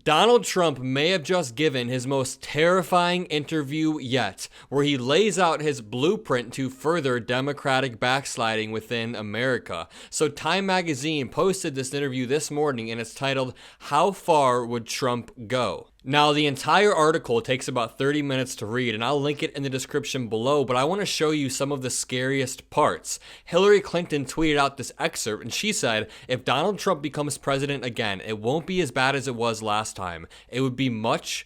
Donald Trump may have just given his most terrifying interview yet, where he lays out his blueprint to further Democratic backsliding within America. So Time Magazine posted this interview this morning, and it's titled, "How Far Would Trump Go?" Now, the entire article takes about 30 minutes to read, and I'll link it in the description below, but I want to show you some of the scariest parts. Hillary Clinton tweeted out this excerpt, and she said, "If Donald Trump becomes president again, it won't be as bad as it was last time. It would be much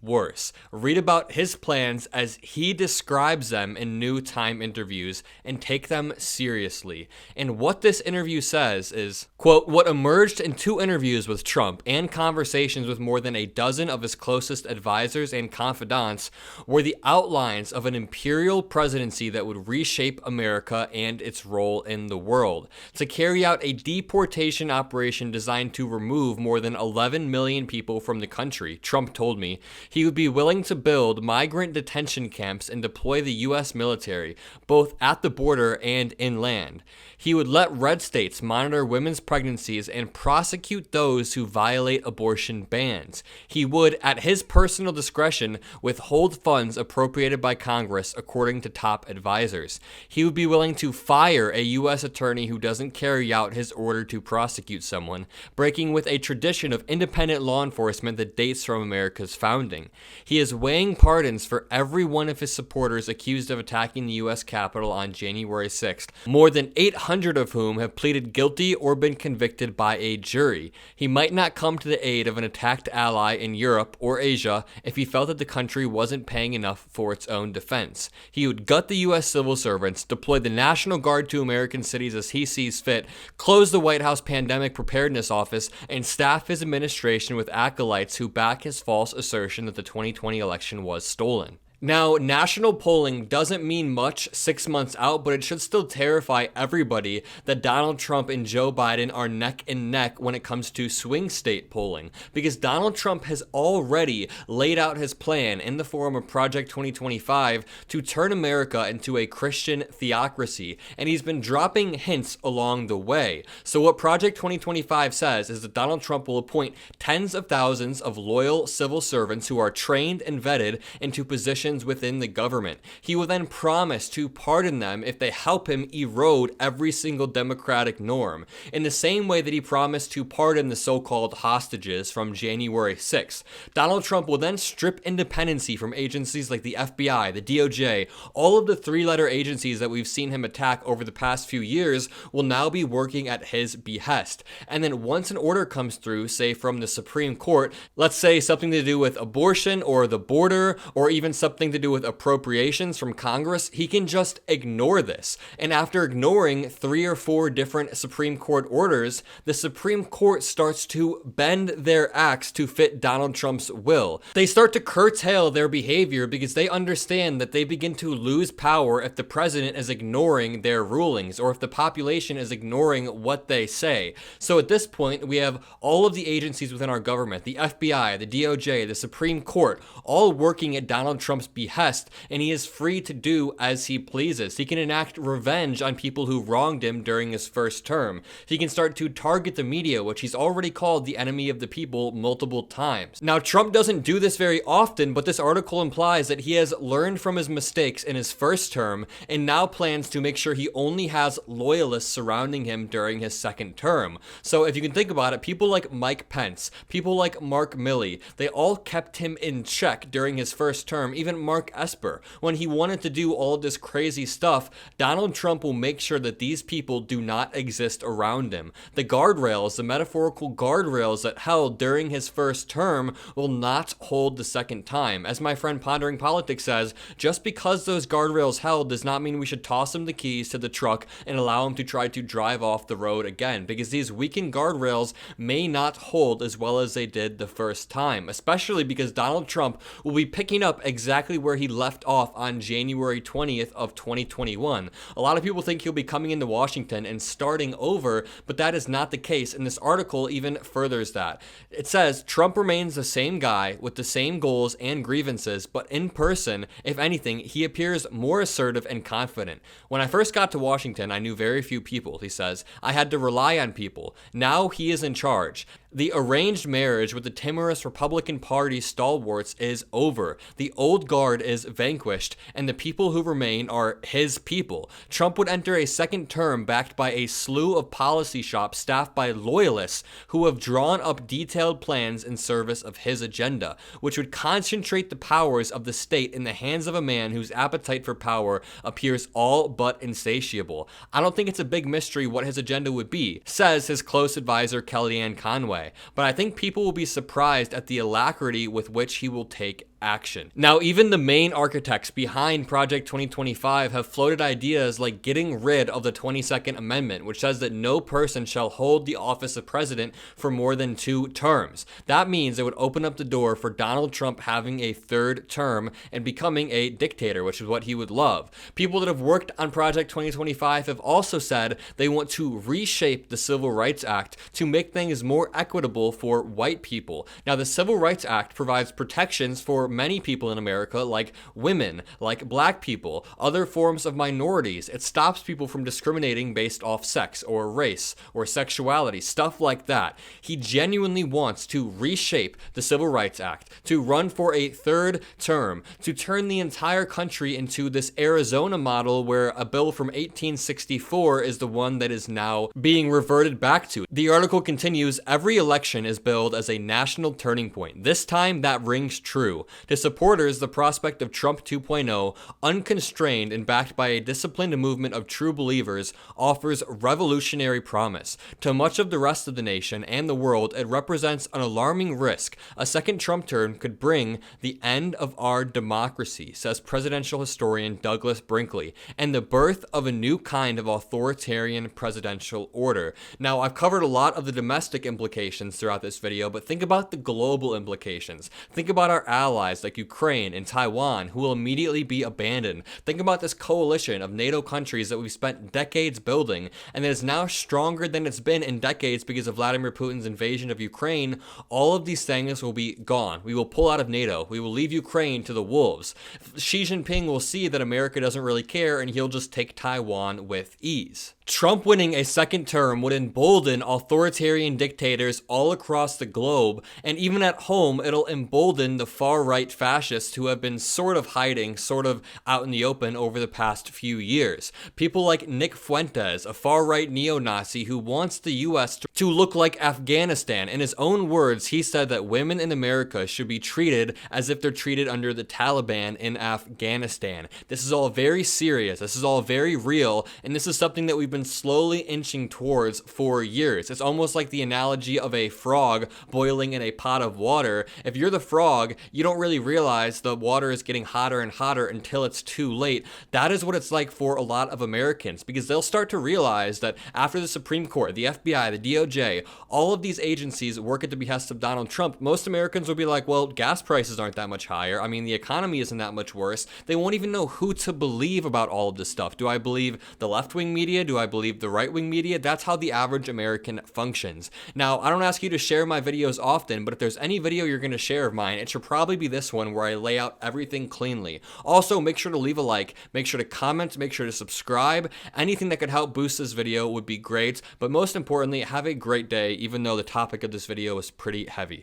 worse." Read about his plans as he describes them in new Time interviews and take them seriously. And what this interview says is, quote, "What emerged in 2 interviews with Trump and conversations with more than a dozen of his closest advisors and confidants were the outlines of an imperial presidency that would reshape America and its role in the world. To carry out a deportation operation designed to remove more than 11 million people from the country," Trump told me, "he would be willing to build migrant detention camps and deploy the U.S. military, both at the border and inland. He would let red states monitor women's pregnancies and prosecute those who violate abortion bans. He would, at his personal discretion, withhold funds appropriated by Congress, according to top advisors. He would be willing to fire a U.S. attorney who doesn't carry out his order to prosecute someone, breaking with a tradition of independent law enforcement that dates from America's founding. He is weighing pardons for every one of his supporters accused of attacking the U.S. Capitol on January 6th, more than 800 of whom have pleaded guilty or been convicted by a jury. He might not come to the aid of an attacked ally in Europe or Asia if he felt that the country wasn't paying enough for its own defense. He would gut the U.S. civil servants, deploy the National Guard to American cities as he sees fit, close the White House Pandemic Preparedness Office, and staff his administration with acolytes who back his false assertion that the 2020 election was stolen." Now, national polling doesn't mean much 6 months out, but it should still terrify everybody that Donald Trump and Joe Biden are neck and neck when it comes to swing state polling, because Donald Trump has already laid out his plan in the form of Project 2025 to turn America into a Christian theocracy, and he's been dropping hints along the way. So what Project 2025 says is that Donald Trump will appoint tens of thousands of loyal civil servants who are trained and vetted into positions within the government. He will then promise to pardon them if they help him erode every single democratic norm, in the same way that he promised to pardon the so-called hostages from January 6th. Donald Trump will then strip independency from agencies like the FBI, the DOJ, all of the 3-letter agencies that we've seen him attack over the past few years will now be working at his behest. And then once an order comes through, say from the Supreme Court, let's say something to do with abortion or the border, or even something to do with appropriations from Congress, he can just ignore this. And after ignoring 3 or 4 different Supreme Court orders, the Supreme Court starts to bend their axe to fit Donald Trump's will. They start to curtail their behavior because they understand that they begin to lose power if the president is ignoring their rulings, or if the population is ignoring what they say. So at this point, we have all of the agencies within our government, the FBI, the DOJ, the Supreme Court, all working at Donald Trump's behest, and he is free to do as he pleases. He can enact revenge on people who wronged him during his first term. He can start to target the media, which he's already called the enemy of the people multiple times. Now, Trump doesn't do this very often, but this article implies that he has learned from his mistakes in his first term and now plans to make sure he only has loyalists surrounding him during his second term. So if you can think about it, people like Mike Pence, people like Mark Milley, they all kept him in check during his first term. Even Mark Esper, when he wanted to do all this crazy stuff, Donald Trump will make sure that these people do not exist around him. The guardrails, the metaphorical guardrails that held during his first term will not hold the second time. As my friend Pondering Politics says, just because those guardrails held does not mean we should toss him the keys to the truck and allow him to try to drive off the road again, because these weakened guardrails may not hold as well as they did the first time, especially because Donald Trump will be picking up exactly exactly where he left off on January 20th of 2021. A lot of people think he'll be coming into Washington and starting over, but that is not the case, and this article even furthers that. It says, Trump remains the same guy with the same goals and grievances, but in person, if anything, he appears more assertive and confident. When I first got to Washington, I knew very few people, he says. I had to rely on people. Now he is in charge. The arranged marriage with the timorous Republican Party stalwarts is over. The old guard is vanquished, and the people who remain are his people. Trump would enter a second term backed by a slew of policy shops staffed by loyalists who have drawn up detailed plans in service of his agenda, which would concentrate the powers of the state in the hands of a man whose appetite for power appears all but insatiable. I don't think it's a big mystery what his agenda would be, says his close advisor Kellyanne Conway. But I think people will be surprised at the alacrity with which he will take action. Now, even the main architects behind Project 2025 have floated ideas like getting rid of the 22nd Amendment, which says that no person shall hold the office of president for more than 2 terms. That means it would open up the door for Donald Trump having a 3rd term and becoming a dictator, which is what he would love. People that have worked on Project 2025 have also said they want to reshape the Civil Rights Act to make things more equitable for white people. Now, the Civil Rights Act provides protections for many people in America, like women, like black people, other forms of minorities. It stops people from discriminating based off sex or race or sexuality, stuff like that. He genuinely wants to reshape the Civil Rights Act, to run for a 3rd term, to turn the entire country into this Arizona model where a bill from 1864 is the one that is now being reverted back to. The article continues, every election is billed as a national turning point. This time that rings true. To supporters, the prospect of Trump 2.0, unconstrained and backed by a disciplined movement of true believers, offers revolutionary promise. To much of the rest of the nation and the world, it represents an alarming risk. A second Trump term could bring the end of our democracy, says presidential historian Douglas Brinkley, and the birth of a new kind of authoritarian presidential order. Now, I've covered a lot of the domestic implications throughout this video, but think about the global implications. Think about our allies like Ukraine and Taiwan, who will immediately be abandoned. Think about this coalition of NATO countries that we've spent decades building and that is now stronger than it's been in decades because of Vladimir Putin's invasion of Ukraine. All of these things will be gone. We will pull out of NATO. We will leave Ukraine to the wolves. Xi Jinping will see that America doesn't really care and he'll just take Taiwan with ease. Trump winning a second term would embolden authoritarian dictators all across the globe, and even at home, it'll embolden the far-right fascists who have been sort of hiding, sort of out in the open over the past few years. People like Nick Fuentes, a far-right neo-Nazi who wants the U.S. to look like Afghanistan. In his own words, he said that women in America should be treated as if they're treated under the Taliban in Afghanistan. This is all very serious, this is all very real, and this is something that we've been slowly inching towards for years. It's almost like the analogy of a frog boiling in a pot of water. If you're the frog, you don't really realize the water is getting hotter and hotter until it's too late. That is what it's like for a lot of Americans, because they'll start to realize that after the Supreme Court, the FBI, the DOJ, all of these agencies work at the behest of Donald Trump. Most Americans will be like, well, gas prices aren't that much higher. I mean, the economy isn't that much worse. They won't even know who to believe about all of this stuff. Do I believe the left-wing media? Do I believe the right-wing media? That's how the average American functions. Now, I don't ask you to share my videos often, but if there's any video you're going to share of mine, it should probably be this one where I lay out everything cleanly. Also, make sure to leave a like, make sure to comment, make sure to subscribe. Anything that could help boost this video would be great, but most importantly, have a great day, even though the topic of this video is pretty heavy.